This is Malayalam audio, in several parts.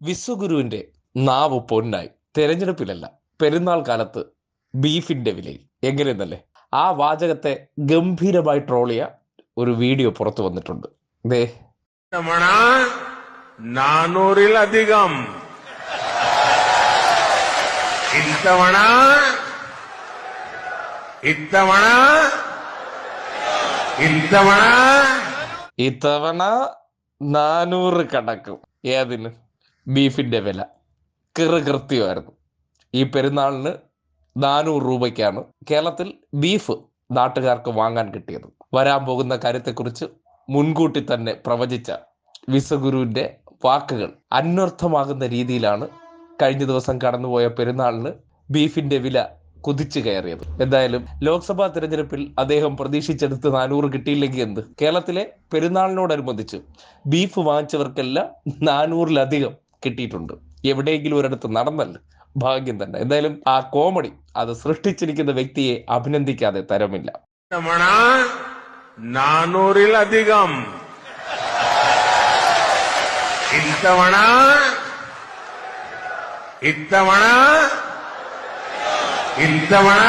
വിശ്വഗുരുവിന്റെ നാവ് പൊന്നായി. തെരഞ്ഞെടുപ്പിലല്ല, പെരുന്നാൾ കാലത്ത് ബീഫിന്റെ വിലയിൽ എങ്ങനെയെന്നല്ലേ ആ വാചകത്തെ ഗംഭീരമായി ട്രോളിയ ഒരു വീഡിയോ പുറത്തു വന്നിട്ടുണ്ട്. ദേ, തവണ 400-ലധികം, ഇത്തവണ ഇത്തവണ ഇത്തവണ ഇത്തവണ 400 കടക്കും. ഏതിന്? ബീഫിന്റെ വില കൃത്യമായിരുന്നു. ഈ പെരുന്നാളിന് 400 രൂപയ്ക്കാണ് കേരളത്തിൽ ബീഫ് നാട്ടുകാർക്ക് വാങ്ങാൻ കിട്ടിയത്. വരാൻ പോകുന്ന കാര്യത്തെക്കുറിച്ച് മുൻകൂട്ടി തന്നെ പ്രവചിച്ച വിശ്വഗുരുവിന്റെ വാക്കുകൾ അന്വർത്ഥമാകുന്ന രീതിയിലാണ് കഴിഞ്ഞ ദിവസം കടന്നുപോയ പെരുന്നാളിന് ബീഫിന്റെ വില കുതിച്ചു കയറിയത്. എന്തായാലും ലോക്സഭാ തിരഞ്ഞെടുപ്പിൽ അദ്ദേഹം പ്രതീക്ഷിച്ചെടുത്ത് 400 കിട്ടിയില്ലെങ്കിൽ എന്ത്, കേരളത്തിലെ പെരുന്നാളിനോടനുബന്ധിച്ച് ബീഫ് വാങ്ങിച്ചവർക്കെല്ലാം 400-ലധികം കിട്ടിയിട്ടുണ്ട്. എവിടെയെങ്കിലും ഒരിടത്ത് നടന്നല്ലോ, ഭാഗ്യം തന്നെ. എന്തായാലും ആ കോമഡി അത് സൃഷ്ടിച്ചിരിക്കുന്ന വ്യക്തിയെ അഭിനന്ദിക്കാതെ തരമില്ല. തവണ 400-ലധികം, ഇത്തവണ ഇത്തവണ ഇത്തവണ.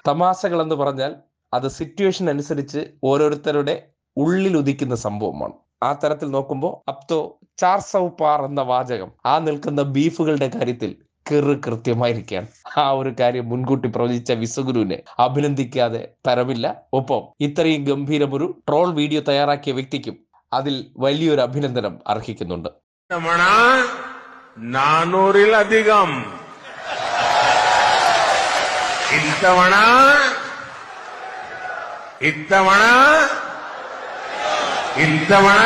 തമാശകൾ എന്ന് പറഞ്ഞാൽ അത് സിറ്റുവേഷൻ അനുസരിച്ച് ഓരോരുത്തരുടെ ഉള്ളിൽ ഉദിക്കുന്ന സംഭവമാണ്. ആ തരത്തിൽ നോക്കുമ്പോൾ അപ്തോ 400 പാർ എന്ന വാചകം ആ നിൽക്കുന്ന ബീഫുകളുടെ കാര്യത്തിൽ കൃത്യമായിരിക്കുകയാണ്. ആ ഒരു കാര്യം മുൻകൂട്ടി പ്രവചിച്ച വിശ്വഗുരുവിനെ അഭിനന്ദിക്കാതെ തരമില്ല. ഒപ്പം ഇത്രയും ഗംഭീരമൊരു ട്രോൾ വീഡിയോ തയ്യാറാക്കിയ വ്യക്തിക്കും അതിൽ വലിയൊരു അഭിനന്ദനം അർഹിക്കുന്നുണ്ട്. തവണ 400-ലധികം, ഇത്തവണ ഇത്തവണ ഇത്തവണ